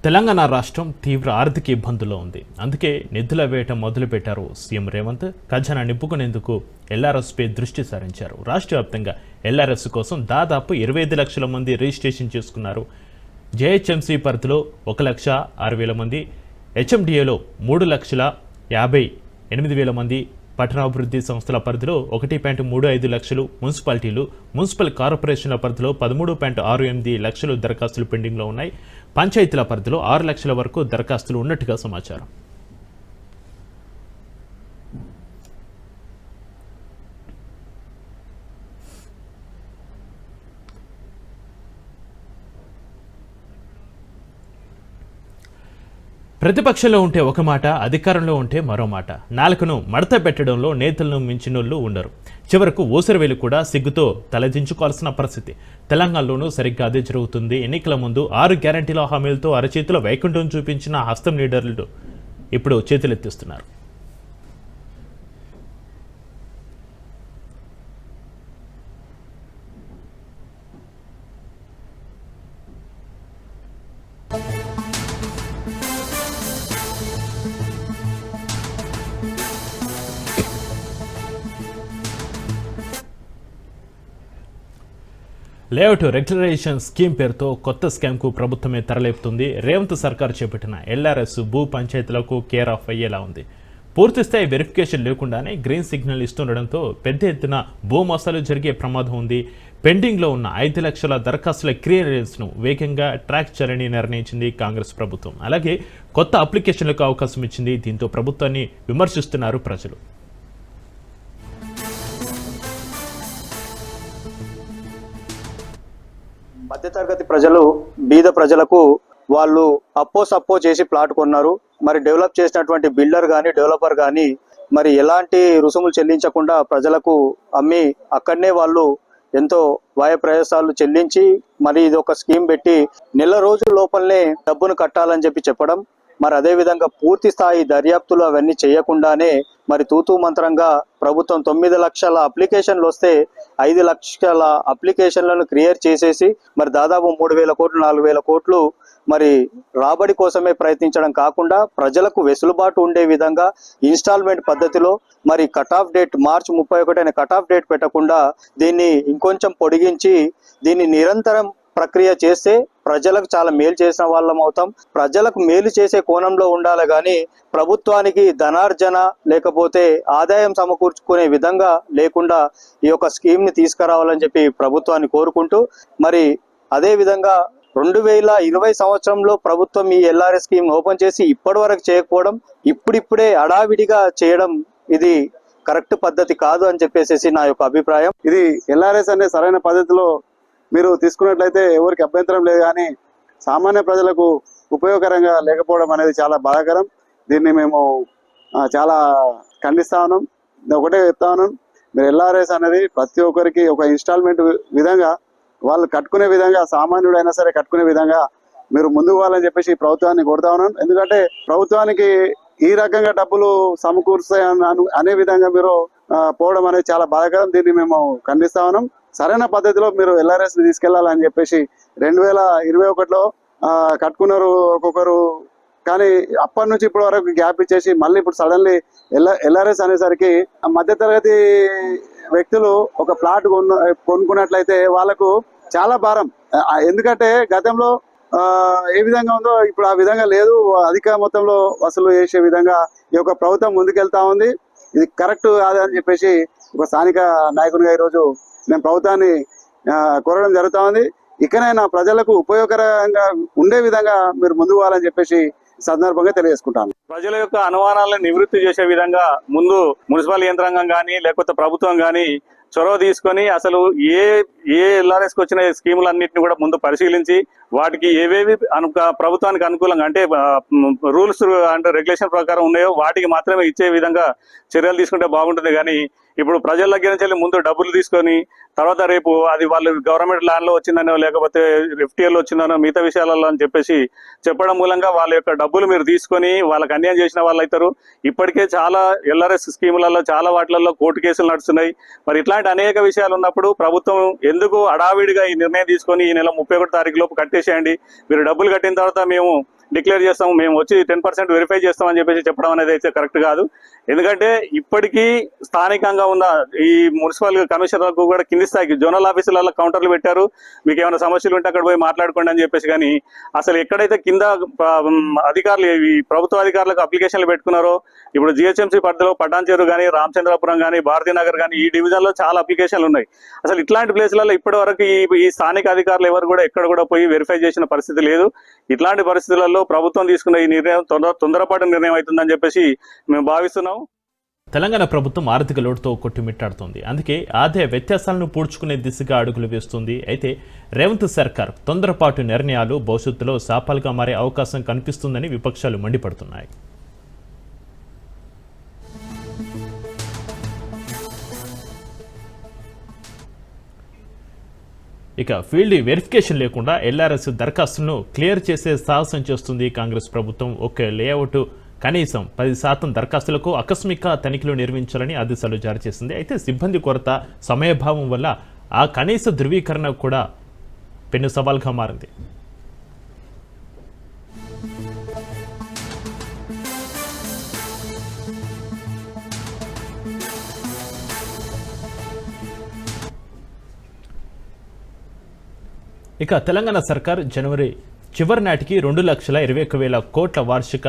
తెలంగాణ రాష్ట్రం తీవ్ర ఆర్థిక ఇబ్బందుల్లో ఉంది. అందుకే నిధుల వేట మొదలుపెట్టారు సీఎం రేవంత్. ఖజానా నింపుకునేందుకు ఎల్ఆర్ఎస్పై దృష్టి సారించారు. రాష్ట్ర వ్యాప్తంగా ఎల్ఆర్ఎస్ కోసం దాదాపు 25 లక్షల మంది రిజిస్ట్రేషన్ చేసుకున్నారు. జేహెచ్ఎంసీ పరిధిలో 1,06,000 మంది, హెచ్ఎండిఏలో 3,58,000 మంది, పట్టణాభివృద్ధి సంస్థల పరిధిలో 1.35 లక్షలు, మున్సిపాలిటీలు, మున్సిపల్ కార్పొరేషన్ల పరిధిలో 13.68 లక్షలు దరఖాస్తులు పెండింగ్లో ఉన్నాయి. పంచాయతీల పరిధిలో 6 లక్షల వరకు దరఖాస్తులు ఉన్నట్టుగా సమాచారం. ప్రతిపక్షంలో ఉంటే ఒక మాట, అధికారంలో ఉంటే మరో మాట. నాలుకను మడత పెట్టడంలో నేతలను మించినోళ్ళు ఉండరు. చివరకు ఊసరవేలు కూడా సిగ్గుతో తలదించుకోవాల్సిన పరిస్థితి. తెలంగాణలోనూ సరిగ్గా అదే జరుగుతుంది. ఎన్నికల ముందు 6 గ్యారంటీల హామీలతో అరచేతిలో వైకుంఠం చూపించిన హస్తం లీడర్లు ఇప్పుడు చేతులెత్తిస్తున్నారు. లేఅవుట్ రెగ్యులరైజేషన్ స్కీమ్ పేరుతో కొత్త స్కామ్కు ప్రభుత్వమే తెరలేపుతుంది. రేవంత్ సర్కార్ చేపట్టిన ఎల్ఆర్ఎస్ భూ పంచాయతీలకు కేర్ ఆఫ్ అయ్యేలా ఉంది. పూర్తిస్థాయి వెరిఫికేషన్ లేకుండానే గ్రీన్ సిగ్నల్ ఇస్తుండడంతో పెద్ద ఎత్తున భూమోసాలు జరిగే ప్రమాదం ఉంది. పెండింగ్లో ఉన్న 5 లక్షల దరఖాస్తుల క్లియరెన్స్ను వేగంగా ట్రాక్ చేయాలని నిర్ణయించింది కాంగ్రెస్ ప్రభుత్వం. అలాగే కొత్త అప్లికేషన్లకు అవకాశం ఇచ్చింది. దీంతో ప్రభుత్వాన్ని విమర్శిస్తున్నారు ప్రజలు. మధ్యతరగతి ప్రజలు, బీద ప్రజలకు వాళ్ళు అప్పో చేసి ప్లాట్ కొన్నారు. మరి డెవలప్ చేసినటువంటి బిల్డర్ కానీ డెవలపర్ కానీ మరి ఎలాంటి రుసుములు చెల్లించకుండా ప్రజలకు అమ్మి అక్కడనే వాళ్ళు ఎంతో వ్యయ ప్రయాసాలు చెల్లించి మరి ఇది ఒక స్కీమ్ పెట్టి నెల రోజుల లోపలనే డబ్బును కట్టాలని చెప్పడం, మరి అదే విధంగా పూర్తి స్థాయి దర్యాప్తులు అవన్నీ చేయకుండానే మరి తూతూ మంత్రంగా ప్రభుత్వం 9 లక్షల అప్లికేషన్లు వస్తే 5 లక్షల అప్లికేషన్లను క్లియర్ చేసేసి మరి దాదాపు 3,000 కోట్లు 4,000 కోట్లు మరి రాబడి కోసమే ప్రయత్నించడం కాకుండా ప్రజలకు వెసులుబాటు ఉండే విధంగా ఇన్స్టాల్మెంట్ పద్ధతిలో మరి కట్ ఆఫ్ డేట్ మార్చి 31 అనే కట్ ఆఫ్ డేట్ పెట్టకుండా దీన్ని ఇంకొంచెం పొడిగించి దీన్ని నిరంతరం ప్రక్రియ చేస్తే ప్రజలకు చాలా మేలు చేసిన వాళ్ళం అవుతాం. ప్రజలకు మేలు చేసే కోణంలో ఉండాలి కానీ ప్రభుత్వానికి ధనార్జన లేకపోతే ఆదాయం సమకూర్చుకునే విధంగా లేకుండా ఈ యొక్క స్కీమ్ ని తీసుకురావాలని చెప్పి ప్రభుత్వాన్ని కోరుకుంటూ మరి అదే విధంగా 2020 సంవత్సరంలో ప్రభుత్వం ఈ ఎల్ఆర్ఎస్ స్కీమ్ ఓపెన్ చేసి ఇప్పటి వరకు చేయకపోవడం, ఇప్పుడిప్పుడే అడావిడిగా చేయడం ఇది కరెక్ట్ పద్ధతి కాదు అని చెప్పేసి నా యొక్క అభిప్రాయం. ఇది ఎల్ఆర్ఎస్ అనే సరైన పద్ధతిలో మీరు తీసుకున్నట్లయితే ఎవరికి అభ్యంతరం లేదు, కానీ సామాన్య ప్రజలకు ఉపయోగకరంగా లేకపోవడం అనేది చాలా బాధాకరం. దీన్ని మేము చాలా ఖండిస్తా ఉన్నాం. ఒకటే చెప్తా ఉన్నాం, మీరు ఎల్ఆర్ఎస్ అనేది ప్రతి ఒక్కరికి ఒక ఇన్స్టాల్మెంట్ విధంగా వాళ్ళు కట్టుకునే విధంగా, సామాన్యుడైనా సరే కట్టుకునే విధంగా మీరు ముందుకు పోవాలని చెప్పేసి ప్రభుత్వాన్ని కోరుతా ఉన్నాం. ఎందుకంటే ప్రభుత్వానికి ఈ రకంగా డబ్బులు సమకూరుస్తాయి అనే విధంగా మీరు పోవడం అనేది చాలా బాధాకరం. దీన్ని మేము ఖండిస్తా ఉన్నాం. సరైన పద్ధతిలో మీరు ఎల్ఆర్ఎస్ తీసుకెళ్లాలని చెప్పేసి 2021లో కట్టుకున్నారు ఒక్కొక్కరు, కానీ అప్పటి నుంచి ఇప్పటి వరకు గ్యాప్ ఇచ్చేసి మళ్ళీ ఇప్పుడు సడన్లీ ఎల్ఆర్ఎస్ అనేసరికి మధ్యతరగతి వ్యక్తులు ఒక ప్లాట్ కొనుక్కున్నట్లయితే వాళ్ళకు చాలా భారం. ఎందుకంటే గతంలో ఏ విధంగా ఉందో ఇప్పుడు ఆ విధంగా లేదు. అధిక మొత్తంలో వసూలు చేసే విధంగా ఈ యొక్క ప్రభుత్వం ముందుకెళ్తా ఉంది. ఇది కరెక్ట్ కాదని చెప్పేసి ఒక స్థానిక నాయకునిగా ఈరోజు నేను ప్రభుత్వాన్ని కోరడం జరుగుతూ ఉంది. ఇకనైనా ప్రజలకు ఉపయోగకరంగా ఉండే విధంగా మీరు ముందుకు పోవాలని చెప్పేసి సందర్భంగా తెలియజేసుకుంటాను. ప్రజల యొక్క అనుమానాలను నివృత్తి చేసే విధంగా ముందు మున్సిపల్ యంత్రాంగం కానీ లేకపోతే ప్రభుత్వం కానీ చొరవ తీసుకొని అసలు ఏ ఎల్ఆర్ఎస్కి వచ్చిన స్కీములన్నింటినీ కూడా ముందు పరిశీలించి వాటికి ఏవేవి ప్రభుత్వానికి అనుకూలంగా అంటే రూల్స్ అంటే రెగ్యులేషన్ ప్రకారం ఉన్నాయో వాటికి మాత్రమే ఇచ్చే విధంగా చర్యలు తీసుకుంటే బాగుంటుంది. కానీ ఇప్పుడు ప్రజల దగ్గర నుంచి ముందు డబ్బులు తీసుకొని తర్వాత రేపు అది వాళ్ళు గవర్నమెంట్ ల్యాండ్లో వచ్చిందనో లేకపోతే ఎఫ్టీఎల్ వచ్చిందనో మిగతా విషయాలలో అని చెప్పేసి చెప్పడం మూలంగా వాళ్ళ యొక్క డబ్బులు మీరు తీసుకొని వాళ్ళకి అన్యాయం చేసిన వాళ్ళు అవుతారు. ఇప్పటికే చాలా ఎల్ఆర్ఎస్ స్కీములలో చాలా వాటిలలో కోర్టు కేసులు నడుస్తున్నాయి. మరి ఇట్లాంటి అనేక విషయాలు ఉన్నప్పుడు ప్రభుత్వం ఎందుకు హడావిడిగా ఈ నిర్ణయం తీసుకొని ఈ నెల 31 తారీఖు లోపు కట్టేసేయండి, మీరు డబ్బులు కట్టిన తర్వాత మేము డిక్లేర్ చేస్తాము, మేము వచ్చి 10% వెరిఫై చేస్తామని చెప్పేసి చెప్పడం అనేది అయితే కరెక్ట్ కాదు. ఎందుకంటే ఇప్పటికీ స్థానికంగా ఉన్న ఈ మున్సిపల్ కమిషనర్లకు కూడా కింది స్థాయికి జోనల్ ఆఫీసులలో కౌంటర్లు పెట్టారు, మీకు ఏమైనా సమస్యలు ఉంటే అక్కడ పోయి మాట్లాడుకోండి అని చెప్పేసి. కానీ అసలు ఎక్కడైతే కింద అధికారులు ఈ ప్రభుత్వ అధికారులకు అప్లికేషన్లు పెట్టుకున్నారో, ఇప్పుడు జిహెచ్ఎంసీ పరిధిలో పటాన్చేరు కానీ, రామచంద్రపురం కానీ, భారతీనగర్ కానీ, ఈ డివిజన్ లో చాలా అప్లికేషన్లు ఉన్నాయి. అసలు ఇట్లాంటి ప్లేసులలో ఇప్పటి వరకు ఈ స్థానిక అధికారులు ఎవరు కూడా ఎక్కడ కూడా పోయి వెరిఫై చేసిన పరిస్థితి లేదు. ఇట్లాంటి పరిస్థితులలో ప్రభుత్వం తీసుకున్న ఈ నిర్ణయం తొందరపాటు నిర్ణయం అవుతుందని చెప్పేసి మేము భావిస్తున్నాం. తెలంగాణ ప్రభుత్వం ఆర్థిక లోటుతో కొట్టుమిట్టాడుతోంది. అందుకే ఆదాయ వ్యత్యాసాలను పూడ్చుకునే దిశగా అడుగులు వేస్తుంది. అయితే రేవంత్ సర్కార్ తొందరపాటు నిర్ణయాలు భవిష్యత్తులో శాపాలుగా మారే అవకాశం కనిపిస్తుందని విపక్షాలు మండిపడుతున్నాయి. ఇక ఫీల్డ్ వెరిఫికేషన్ లేకుండా ఎల్ఆర్ఎస్ దరఖాస్తులను క్లియర్ చేసే సాహసం చేస్తుంది కాంగ్రెస్ ప్రభుత్వం. ఒకే లేఅవుట్ కనీసం 10% దరఖాస్తులకు ఆకస్మిక తనిఖీలు నిర్వహించాలని ఆదేశాలు జారీ చేసింది. అయితే సిబ్బంది కొరత, సమయభావం వల్ల ఆ కనీస ధృవీకరణ కూడా పెను సవాల్గా మారింది. ఇక తెలంగాణ సర్కార్ జనవరి చివరి నాటికి 2,21,000 కోట్ల వార్షిక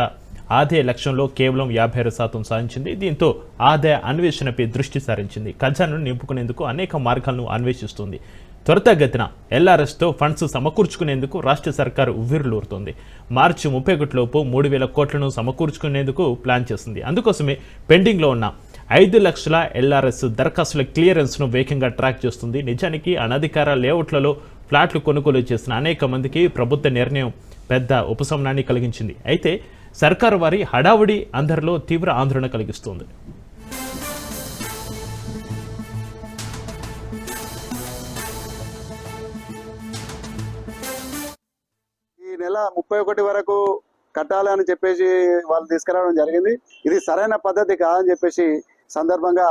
ఆదాయ లక్ష్యంలో కేవలం 56% సాధించింది. దీంతో ఆదాయ అన్వేషణపై దృష్టి సారించింది. ఖజానాను నింపుకునేందుకు అనేక మార్గాలను అన్వేషిస్తుంది. త్వరితగతిన ఎల్ఆర్ఎస్తో ఫండ్స్ సమకూర్చుకునేందుకు రాష్ట్ర సర్కారు ఉవ్విరులూరుతోంది. మార్చి 31 లోపు 3,000 కోట్లను సమకూర్చుకునేందుకు ప్లాన్ చేసింది. అందుకోసమే పెండింగ్లో ఉన్న 5 లక్షల ఎల్ఆర్ఎస్ దరఖాస్తుల క్లియరెన్స్ను వేగంగా ట్రాక్ చేస్తుంది. నిజానికి అనధికార లేఅవుట్లలో ఫ్లాట్లు కొనుగోలు చేసిన అనేక మందికి ప్రభుత్వ నిర్ణయం పెద్ద ఉపశమనాన్ని కలిగించింది. అయితే సర్కారు వారి హడావుడి అందరిలో తీవ్ర ఆందోళన కలిగిస్తుంది. ఈ నెల 31 వరకు కట్టాలని చెప్పేసి వాళ్ళు తీసుకురావడం జరిగింది. ఇది సరైన పద్ధతి కాదని చెప్పేసి సందర్భంగా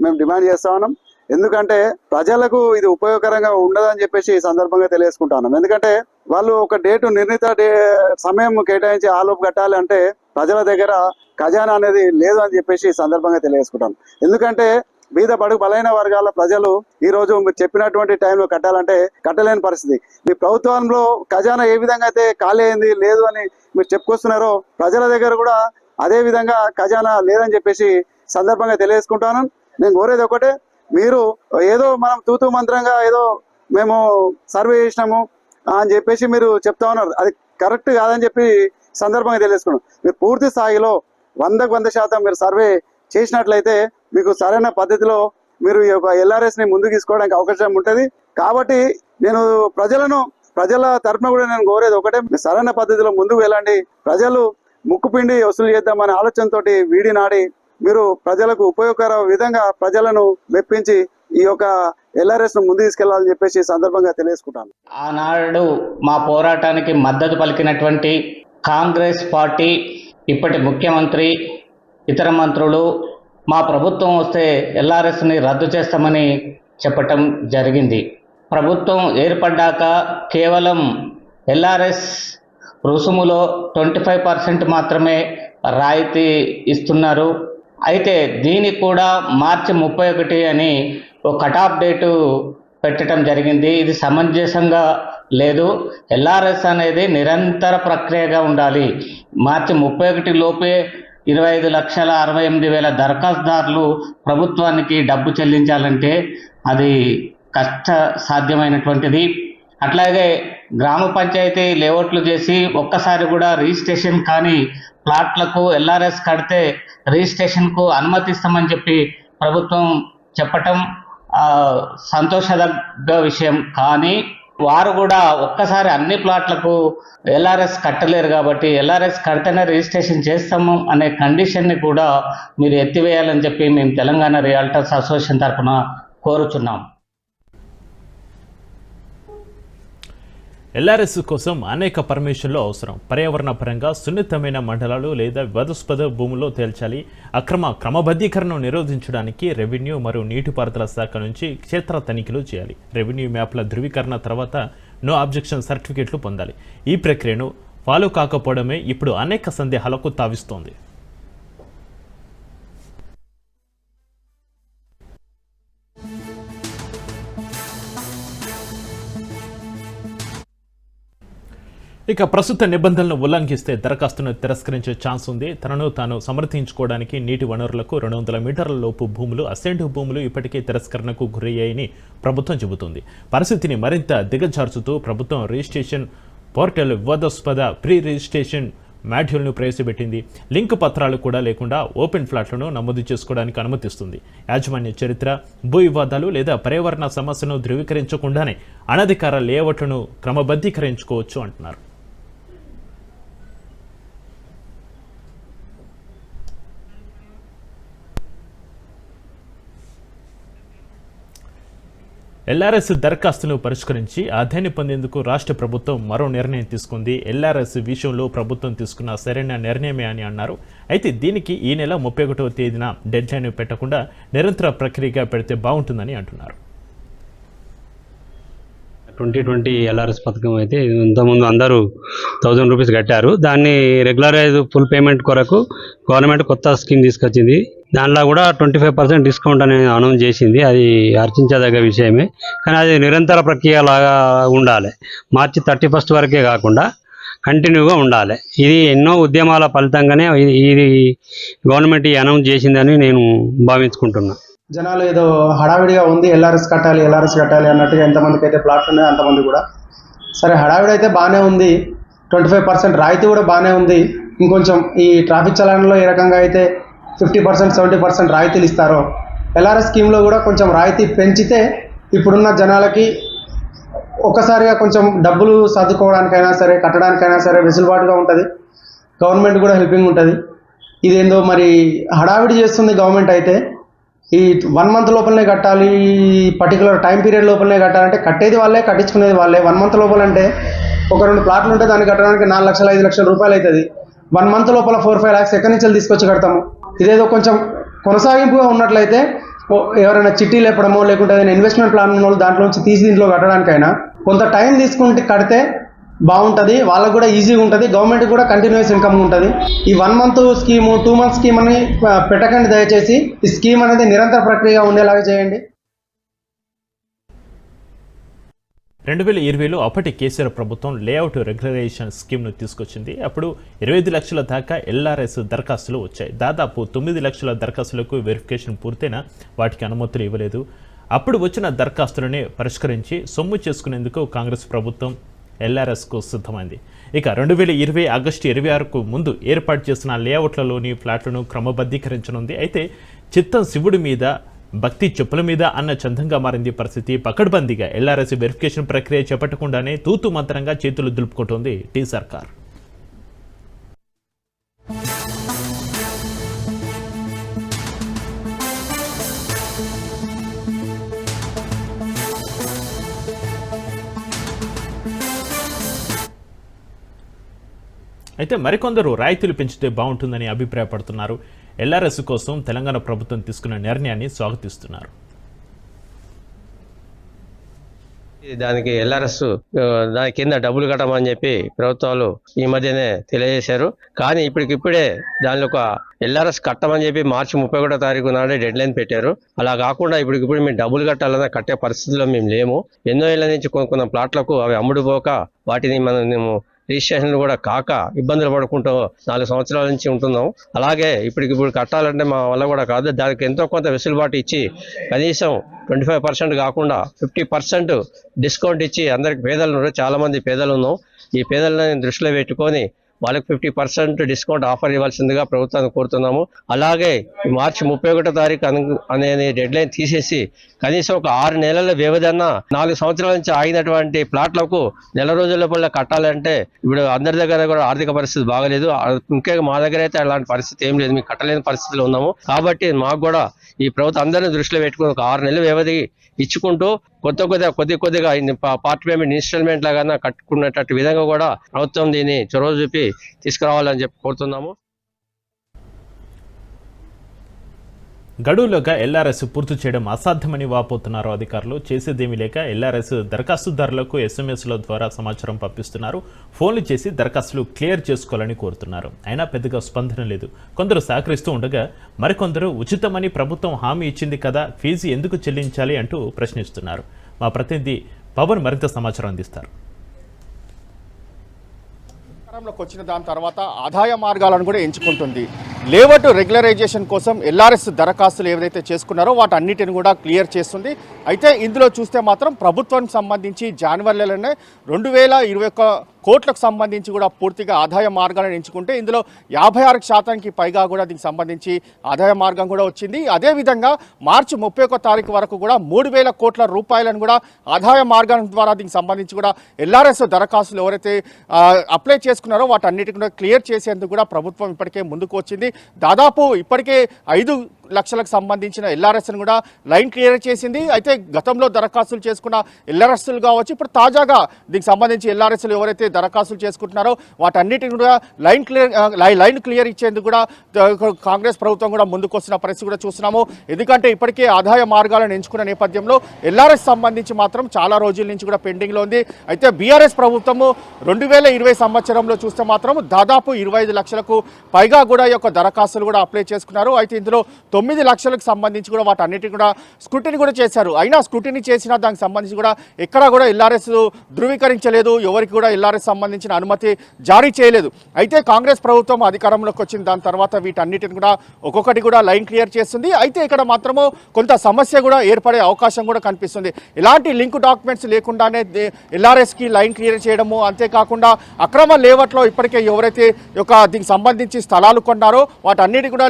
మేము డిమాండ్ చేస్తా ఉన్నాం. ఎందుకంటే ప్రజలకు ఇది ఉపయోగకరంగా ఉండదని చెప్పేసి సందర్భంగా తెలియజేసుకుంటా ఉన్నాం. ఎందుకంటే వాళ్ళు ఒక నిర్ణీత సమయం కేటాయించి ఆలోపు కట్టాలి అంటే ప్రజల దగ్గర ఖజానా అనేది లేదు అని చెప్పేసి సందర్భంగా తెలియజేసుకుంటాం. ఎందుకంటే బీద బడుగు బలైన వర్గాల ప్రజలు ఈ రోజు మీరు చెప్పినటువంటి టైంలో కట్టాలంటే కట్టలేని పరిస్థితి. మీ ప్రభుత్వంలో ఖజానా ఏ విధంగా అయితే ఖాళీ అయింది లేదు అని మీరు చెప్పుకొస్తున్నారో ప్రజల దగ్గర కూడా అదే విధంగా ఖజానా లేదని చెప్పేసి సందర్భంగా తెలియజేసుకుంటాను. నేను కోరేది ఒకటే, మీరు ఏదో మనం తూతూ మంత్రంగా ఏదో మేము సర్వే చేసినాము అని చెప్పేసి మీరు చెప్తా ఉన్నారు. అది కరెక్ట్ కాదని చెప్పి సందర్భంగా తెలియజేసుకున్నాం. మీరు పూర్తి స్థాయిలో 100% మీరు సర్వే చేసినట్లయితే మీకు సరైన పద్ధతిలో మీరు ఈ యొక్క ఎల్ఆర్ఎస్ని ముందుకు తీసుకోవడానికి అవకాశం ఉంటుంది. కాబట్టి నేను ప్రజల తరఫున కూడా నేను కోరేది ఒకటే, సరైన పద్ధతిలో ముందుకు వెళ్ళండి. ప్రజలు ముక్కుపిండి వసూలు చేద్దామనే ఆలోచనతోటి వీడినాడి మీరు ప్రజలకు ఉపయోగకర విధంగా ప్రజలను మెప్పించి ఈ యొక్క ఎల్ఆర్ఎస్ ను ముందు తీసుకెళ్లాలని చెప్పేసి సందర్భంగా తెలియజేసుకుంటాను. ఆనాడు మా పోరాటానికి మద్దతు పలికినటువంటి కాంగ్రెస్ పార్టీ ఇప్పటి ముఖ్యమంత్రి, ఇతర మంత్రులు మా ప్రభుత్వం వస్తే ఎల్ఆర్ఎస్ని రద్దు చేస్తామని చెప్పటం జరిగింది. ప్రభుత్వం ఏర్పడ్డాక కేవలం ఎల్ఆర్ఎస్ రుసుములో 25% మాత్రమే రాయితీ ఇస్తున్నారు. అయితే దీనికి కూడా మార్చి 31 అని ఒక కటాఫ్ డేటు పెట్టడం జరిగింది. ఇది సమంజసంగా లేదు. ఎల్ఆర్ఎస్ అనేది నిరంతర ప్రక్రియగా ఉండాలి. మార్చి 31 లోపే 25,68,000 దరఖాస్తుదారులు ప్రభుత్వానికి డబ్బు చెల్లించాలంటే అది కష్ట సాధ్యమైనటువంటిది. అట్లాగే గ్రామ పంచాయతీ లేఅవుట్లు చేసి ఒక్కసారి కూడా రిజిస్ట్రేషన్ కానీ ప్లాట్లకు ఎల్ఆర్ఎస్ కడితే రిజిస్ట్రేషన్కు అనుమతిస్తామని చెప్పి ప్రభుత్వం చెప్పటం సంతోషదగ్గ విషయం. కానీ వారు కూడా ఒక్కసారి అన్ని ప్లాట్లకు ఎల్ఆర్ఎస్ కట్టలేరు. కాబట్టి ఎల్ఆర్ఎస్ కడితేనే రిజిస్ట్రేషన్ చేస్తాము అనే కండిషన్ని కూడా మీరు ఎత్తివేయాలని చెప్పి మేము తెలంగాణ రియల్టర్స్ అసోసియేషన్ తరఫున కోరుచున్నాం. ఎల్ఆర్ఎస్ కోసం అనేక పర్మిషన్లు అవసరం. పర్యావరణ పరంగా సున్నితమైన మండలాలు లేదా వివాదాస్పద భూముల్లో తేల్చాలి. క్రమబద్ధీకరణను నిరోధించడానికి రెవెన్యూ మరియు నీటిపారుదల శాఖ నుంచి క్షేత్ర తనిఖీలు చేయాలి. రెవెన్యూ మ్యాప్ల ధృవీకరణ తర్వాత నో అబ్జెక్షన్ సర్టిఫికేట్లు పొందాలి. ఈ ప్రక్రియను ఫాలో కాకపోవడమే ఇప్పుడు అనేక సందేహాలకు తావిస్తోంది. ఇక ప్రస్తుత నిబంధనలను ఉల్లంఘిస్తే దరఖాస్తును తిరస్కరించే ఛాన్స్ ఉంది. తనను తాను సమర్థించుకోవడానికి నీటి వనరులకు 200 మీటర్ల లోపు భూములు, అసైన్డ్ భూములు ఇప్పటికే తిరస్కరణకు గురయ్యాయని ప్రభుత్వం చెబుతోంది. పరిస్థితిని మరింత దిగజార్చుతూ ప్రభుత్వం రిజిస్ట్రేషన్ పోర్టల్ వివాదాస్పద ప్రీ రిజిస్ట్రేషన్ మాడ్యూల్ను ప్రవేశపెట్టింది. లింక్ పత్రాలు కూడా లేకుండా ఓపెన్ ఫ్లాట్లను నమోదు చేసుకోవడానికి అనుమతిస్తుంది. యాజమాన్య చరిత్ర, భూ వివాదాలు లేదా పర్యావరణ సమస్యను ధృవీకరించకుండానే అనధికార లేఅవుట్లను క్రమబద్ధీకరించుకోవచ్చు అంటున్నారు. ఎల్ఆర్ఎస్ దరఖాస్తును పరిష్కరించి ఆదాయాన్ని పొందేందుకు రాష్ట్ర ప్రభుత్వం మరో నిర్ణయం తీసుకుంది. ఎల్ఆర్ఎస్ విషయంలో ప్రభుత్వం తీసుకున్న సరైన నిర్ణయమే అని అన్నారు. అయితే దీనికి ఈ నెల 31వ తేదీన డెడ్లైన్ పెట్టకుండా నిరంతర ప్రక్రియగా పెడితే బాగుంటుందని అంటున్నారు. 2020 ఎల్ఆర్ఎస్ పథకం అయితే ఇంతకుముందు అందరూ 1000 రూపీస్ కట్టారు. దాన్ని రెగ్యులరైజ్ ఫుల్ పేమెంట్ కొరకు గవర్నమెంట్ కొత్త స్కీమ్ తీసుకొచ్చింది. దానిలో కూడా 25% డిస్కౌంట్ అనేది అనౌన్స్ చేసింది. అది హర్షించదగ్గ విషయమే. కానీ అది నిరంతర ప్రక్రియ లాగా ఉండాలి. మార్చి 31 వరకే కాకుండా కంటిన్యూగా ఉండాలి. ఇది ఎన్నో ఉద్యమాల ఫలితంగానే ఇది గవర్నమెంట్ అనౌన్స్ చేసిందని నేను భావించుకుంటున్నాను. జనాలు ఏదో హడావిడిగా ఉంది, ఎల్ఆర్ఎస్ కట్టాలి అన్నట్టుగా ఎంతమందికి అయితే ప్లాట్లు ఉన్నాయో అంతమంది కూడా సరే హడావిడి అయితే బాగానే ఉంది. 25% రాయితీ కూడా బాగానే ఉంది. ఇంకొంచెం ఈ ట్రాఫిక్ చలాన్లో ఏ రకంగా అయితే 50%, 70% రాయితీలు ఇస్తారో ఎల్ఆర్ఎస్ స్కీమ్లో కూడా కొంచెం రాయితీ పెంచితే ఇప్పుడున్న జనాలకి ఒక్కసారిగా కొంచెం డబ్బులు సర్దుకోవడానికైనా సరే, కట్టడానికైనా సరే వెసులుబాటుగా ఉంటుంది. గవర్నమెంట్ కూడా హెల్పింగ్ ఉంటుంది. ఇదేందో మరి హడావిడి చేస్తుంది గవర్నమెంట్ అయితే. ఈ 1 మంత్ లోపలనే కట్టాలి, పర్టికులర్ టైం పీరియడ్ లోపలనే కట్టాలంటే కట్టేది వాళ్ళే, కట్టించుకునేది వాళ్ళే. 1 మంత్ లోపలంటే ఒక 2 ప్లాట్లు ఉంటే దాన్ని కట్టడానికి 4 లక్షలు 5 లక్షల రూపాయలు అవుతుంది. 1 మంత్ లోపల 4-5 లాక్స్ ఎక్కడి నుంచి తీసుకొచ్చి కడతాము? ఇదేదో కొంచెం కొనసాగింపుగా ఉన్నట్లయితే ఎవరైనా చిట్టి లేపడమో లేకుంటే ఏదైనా ఇన్వెస్ట్మెంట్ ప్లాన్ ఉన్న వాళ్ళు దాంట్లో నుంచి తీసి దీంట్లో కట్టడానికైనా కొంత టైం తీసుకుంటే కడితే బాగుంటుంది. వాళ్ళకు కూడా ఈజీగా ఉంటుంది. గవర్నమెంట్ కూడా కంటిన్యూస్ ఇన్కమ్ ఉంటుంది. ఈ 1 మంత్ స్కీము 2 మంత్ స్కీమ్ అని పెట్టకండి దయచేసి. ఈ స్కీమ్ అనేది నిరంతర ప్రక్రియగా ఉండేలాగా చేయండి. 2020లో అప్పటి కేసీఆర్ ప్రభుత్వం లేఅవుట్ రెగ్యులరైజేషన్ స్కీమ్ను తీసుకొచ్చింది. అప్పుడు 25 లక్షల దాకా ఎల్ఆర్ఎస్ దరఖాస్తులు వచ్చాయి. దాదాపు 9 లక్షల దరఖాస్తులకు వెరిఫికేషన్ పూర్తయినా వాటికి అనుమతులు ఇవ్వలేదు. అప్పుడు వచ్చిన దరఖాస్తులనే పరిష్కరించి సొమ్ము చేసుకునేందుకు కాంగ్రెస్ ప్రభుత్వం ఎల్ఆర్ఎస్కు సిద్ధమైంది. ఇక 2020 ఆగస్టు 26కు ముందు ఏర్పాటు చేసిన లేఅవుట్లలోని ఫ్లాట్లను క్రమబద్ధీకరించనుంది. అయితే చిత్తం శివుడి మీద, భక్తి చెప్పుల మీద అన్న చందంగా మారింది పరిస్థితి. పకడ్బందీగా ఎల్ఆర్ఎస్ వెరిఫికేషన్ ప్రక్రియ చేపట్టకుండానే తూతు మంత్రంగా చేతులు దులుపుకుంటోంది టీ సర్కార్. అయితే మరికొందరు రాయితీలు పెంచితే బాగుంటుందని అభిప్రాయపడుతున్నారు. ఎల్ఆర్ఎస్ కోసం తెలంగాణ ప్రభుత్వం తీసుకున్న నిర్ణయాన్ని స్వాగతిస్తున్నారు. దానికి ఎల్ఆర్ఎస్ దాని కింద డబ్బులు కట్టమని చెప్పి ప్రభుత్వాలు ఈ మధ్యనే తెలియజేశారు. కానీ ఇప్పటికిప్పుడే దానిలో ఒక ఎల్ఆర్ఎస్ కట్టమని చెప్పి మార్చి 31వ తారీఖు నాడే డెడ్ లైన్ పెట్టారు. అలా కాకుండా ఇప్పటికిప్పుడు మేము డబ్బులు కట్టాలన్నా కట్టే పరిస్థితిలో మేము లేము. ఎన్నో ఏళ్ల నుంచి కొనుక్కున్న ప్లాట్లకు అవి అమ్ముడుపోక వాటిని మేము రిజిస్ట్రేషన్లు కూడా కాక ఇబ్బందులు పడుకుంటూ 4 సంవత్సరాల నుంచి ఉంటున్నాం. అలాగే ఇప్పుడు కట్టాలంటే మా వల్ల కూడా కాదు. దానికి ఎంతో కొంత వెసులుబాటు ఇచ్చి కనీసం 25% కాకుండా 50% డిస్కౌంట్ ఇచ్చి అందరికి పేదలు చాలా మంది పేదలు ఉన్నాం. ఈ పేదలను దృష్టిలో పెట్టుకొని వాళ్ళకి 50% డిస్కౌంట్ ఆఫర్ ఇవ్వాల్సిందిగా ప్రభుత్వాన్ని కోరుతున్నాము. అలాగే మార్చి 31వ తారీఖు అనేది డెడ్ లైన్ తీసేసి కనీసం ఒక 6 నెలల వ్యవధి 4 సంవత్సరాల నుంచి ఆగినటువంటి ప్లాట్లకు నెల రోజుల లోపల కట్టాలంటే ఇప్పుడు అందరి దగ్గర కూడా ఆర్థిక పరిస్థితి బాగలేదు. ముఖ్యంగా మా దగ్గర అయితే అలాంటి పరిస్థితి ఏం లేదు. మేము కట్టలేని పరిస్థితిలో ఉన్నాము. కాబట్టి మాకు కూడా ఈ ప్రభుత్వం అందరినీ దృష్టిలో పెట్టుకుని ఒక 6 నెలల వ్యవధి ఇచ్చుకుంటూ కొద్దిగా పార్ట్ పేమెంట్ ఇన్స్టాల్మెంట్ లాగా కట్టుకునేటట్టు విధంగా కూడా ప్రభుత్వం దీన్ని చొరవ చూపి తీసుకురావాలని చెప్పి కోరుతున్నాము. గడువులోగా ఎల్ఆర్ఎస్ పూర్తి చేయడం అసాధ్యమని వాపోతున్నారు అధికారులు. చేసేదేమీ లేక ఎల్ఆర్ఎస్ దరఖాస్తుదారులకు ఎస్ఎంఎస్ల ద్వారా సమాచారం పంపిస్తున్నారు. ఫోన్లు చేసి దరఖాస్తులు క్లియర్ చేసుకోవాలని కోరుతున్నారు. అయినా పెద్దగా స్పందన లేదు. కొందరు సహకరిస్తూ ఉండగా మరికొందరు ఉచితమని ప్రభుత్వం హామీ ఇచ్చింది కదా, ఫీజు ఎందుకు చెల్లించాలి అంటూ ప్రశ్నిస్తున్నారు. మా ప్రతినిధి పవన్ మరింత సమాచారం అందిస్తారు. వచ్చిన దాని తర్వాత ఆదాయ మార్గాలను కూడా ఎంచుకుంటుంది. లేఅవుట్ రెగ్యులరైజేషన్ కోసం ఎల్ఆర్ఎస్ దరఖాస్తులు ఏవైతే చేసుకున్నారో వాటన్నిటిని కూడా క్లియర్ చేస్తుంది. అయితే ఇందులో చూస్తే మాత్రం ప్రభుత్వానికి సంబంధించి జనవరిలోనే 2021 కోట్లకు సంబంధించి కూడా పూర్తిగా ఆదాయ మార్గాలను ఎంచుకుంటే ఇందులో 56% పైగా కూడా దీనికి సంబంధించి ఆదాయ మార్గం కూడా వచ్చింది. అదేవిధంగా మార్చి 31 తారీఖు వరకు కూడా 3,000 కోట్ల రూపాయలను కూడా ఆదాయ మార్గం ద్వారా దీనికి సంబంధించి కూడా ఎల్ఆర్ఎస్ దరఖాస్తులు ఎవరైతే అప్లై చేసుకున్నారో వాటన్నిటిని కూడా క్లియర్ చేసేందుకు కూడా ప్రభుత్వం ఇప్పటికే ముందుకు వచ్చింది. దాదాపు ఇప్పటికే 5 లక్షలకు సంబంధించిన ఎల్ఆర్ఎస్ను కూడా లైన్ క్లియర్ చేసింది. అయితే గతంలో దరఖాస్తులు చేసుకున్న ఎల్ఆర్ఎస్లు కావచ్చు, ఇప్పుడు తాజాగా దీనికి సంబంధించి ఎల్ఆర్ఎస్లు ఎవరైతే దరఖాస్తులు చేసుకుంటున్నారో వాటన్నిటిని కూడా లైన్ క్లియర్ ఇచ్చేందుకు కూడా కాంగ్రెస్ ప్రభుత్వం కూడా ముందుకు వస్తున్న పరిస్థితి కూడా చూస్తున్నాము. ఎందుకంటే ఇప్పటికే ఆదాయ మార్గాలను ఎంచుకున్న నేపథ్యంలో ఎల్ఆర్ఎస్ సంబంధించి మాత్రం చాలా రోజుల నుంచి కూడా పెండింగ్లో ఉంది. అయితే బీఆర్ఎస్ ప్రభుత్వము 2020 సంవత్సరంలో చూస్తే మాత్రం దాదాపు 25 లక్షలకు పైగా కూడా ఈ యొక్క దరఖాస్తులు కూడా అప్లై చేసుకున్నారు. అయితే ఇందులో 9 లక్షలకు సంబంధించి కూడా వాటన్నిటిని కూడా స్క్రూటినీ కూడా చేశారు. అయినా స్క్రూటినీ చేసినా దానికి సంబంధించి కూడా ఎక్కడా కూడా ఎల్ఆర్ఎస్ ధృవీకరించలేదు, ఎవరికి కూడా ఎల్ఆర్ఎస్ సంబంధించిన అనుమతి జారీ చేయలేదు. అయితే కాంగ్రెస్ ప్రభుత్వం అధికారంలోకి వచ్చిన దాని తర్వాత వీటన్నిటిని కూడా ఒక్కొక్కటి కూడా లైన్ క్లియర్ చేస్తుంది. అయితే ఇక్కడ మాత్రము కొంత సమస్య కూడా ఏర్పడే అవకాశం కూడా కనిపిస్తుంది. ఇలాంటి లింక్ డాక్యుమెంట్స్ లేకుండానే ఎల్ఆర్ఎస్కి లైన్ క్లియర్ చేయడము, అంతేకాకుండా అక్రమ లేఅవుట్లో ఇప్పటికే ఎవరైతే దీనికి సంబంధించి స్థలాలు కొన్నారో వాటన్నిటి కూడా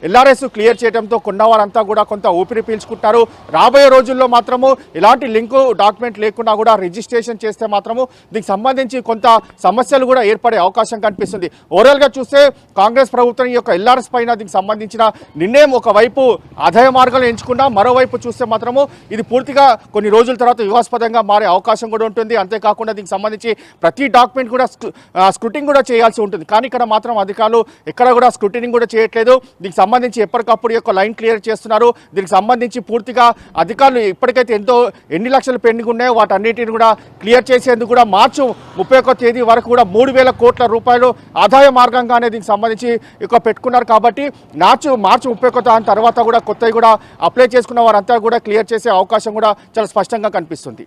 ఎల్ఆర్ఎస్ క్లియర్ చేయడంతో కొన్నవారంతా కూడా కొంత ఊపిరి పీల్చుకుంటారు. రాబోయే రోజుల్లో మాత్రము ఇలాంటి లింకు డాక్యుమెంట్ లేకుండా కూడా రిజిస్ట్రేషన్ చేస్తే మాత్రము దీనికి సంబంధించి కొంత సమస్యలు కూడా ఏర్పడే అవకాశం కనిపిస్తుంది. ఓవరాల్గా చూస్తే కాంగ్రెస్ ప్రభుత్వం ఈ యొక్క ఎల్ఆర్ఎస్ పైన దీనికి సంబంధించిన నిర్ణయం ఒకవైపు ఆదాయ మార్గాలు ఎంచుకున్నా, మరోవైపు చూస్తే మాత్రము ఇది పూర్తిగా కొన్ని రోజుల తర్వాత వివాదాస్పదంగా మారే అవకాశం కూడా ఉంటుంది. అంతేకాకుండా దీనికి సంబంధించి ప్రతి డాక్యుమెంట్ కూడా స్క్రూటినీ కూడా చేయాల్సి ఉంటుంది. కానీ ఇక్కడ మాత్రం అధికారులు ఎక్కడ కూడా స్క్రూటినీ కూడా చేయట్లేదు. దీనికి సంబంధించి ఎప్పటికప్పుడు యొక్క లైన్ క్లియర్ చేస్తున్నారు. దీనికి సంబంధించి పూర్తిగా అధికారులు ఇప్పటికైతే ఎన్ని లక్షలు పెండింగ్ ఉన్నాయో వాటన్నిటిని కూడా క్లియర్ చేసేందుకు కూడా మార్చి 31 తేదీ వరకు కూడా 3,000 కోట్ల రూపాయలు ఆదాయ మార్గంగానే దీనికి సంబంధించి పెట్టుకున్నారు. కాబట్టి మార్చి 31 తర్వాత కూడా కొత్తవి కూడా అప్లై చేసుకున్న వారంతా కూడా క్లియర్ చేసే అవకాశం కూడా చాలా స్పష్టంగా కనిపిస్తుంది.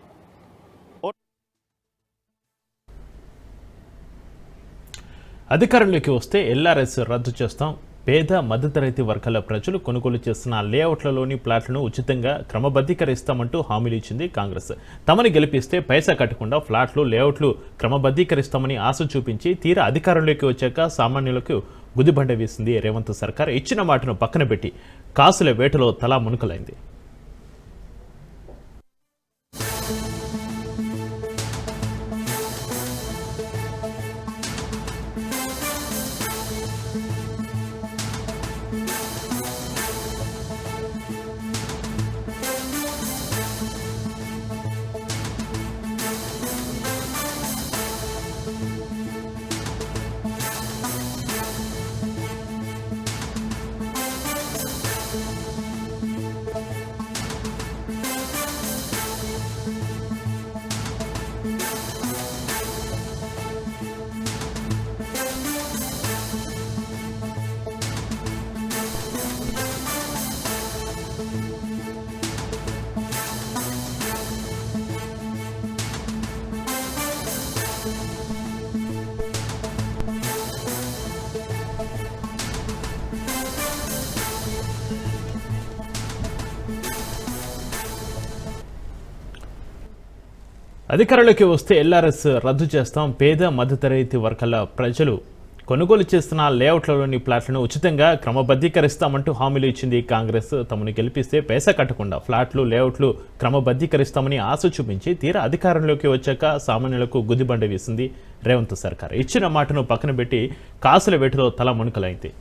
అధికారంలోకి వస్తే ఎల్ఆర్ఎస్ రద్దు చేస్తాం, పేద మధ్యతరగతి వర్గాల ప్రజలు కొనుగోలు చేస్తున్న లేఅవుట్లలోని ప్లాట్లను ఉచితంగా క్రమబద్ధీకరిస్తామంటూ హామీలు ఇచ్చింది కాంగ్రెస్. తమని గెలిపిస్తే పైసా కట్టకుండా ఫ్లాట్లు లేఅవుట్లు క్రమబద్ధీకరిస్తామని ఆశ చూపించి తీరా అధికారంలోకి వచ్చాక సామాన్యులకు గుదిబండ వేసింది రేవంత్ సర్కార్. ఇచ్చిన మాటను పక్కన పెట్టి కాసుల వేటలో తలా మునుకలైంది. అధికారంలోకి వస్తే ఎల్ఆర్ఎస్ రద్దు చేస్తాం, పేద మధ్యతరగతి వర్గాల ప్రజలు కొనుగోలు చేస్తున్న లేఅవుట్లలోని ప్లాట్లను ఉచితంగా క్రమబద్ధీకరిస్తామంటూ హామీలు ఇచ్చింది కాంగ్రెస్. తమను గెలిపిస్తే పైసా కట్టకుండా ఫ్లాట్లు లేఅవుట్లు క్రమబద్ధీకరిస్తామని ఆశ చూపించి తీరా అధికారంలోకి వచ్చాక సామాన్యులకు గుదిబండ వేసింది రేవంత్ సర్కార్. ఇచ్చిన మాటను పక్కన పెట్టి కాసుల వేటలో తల మునుకలైంది.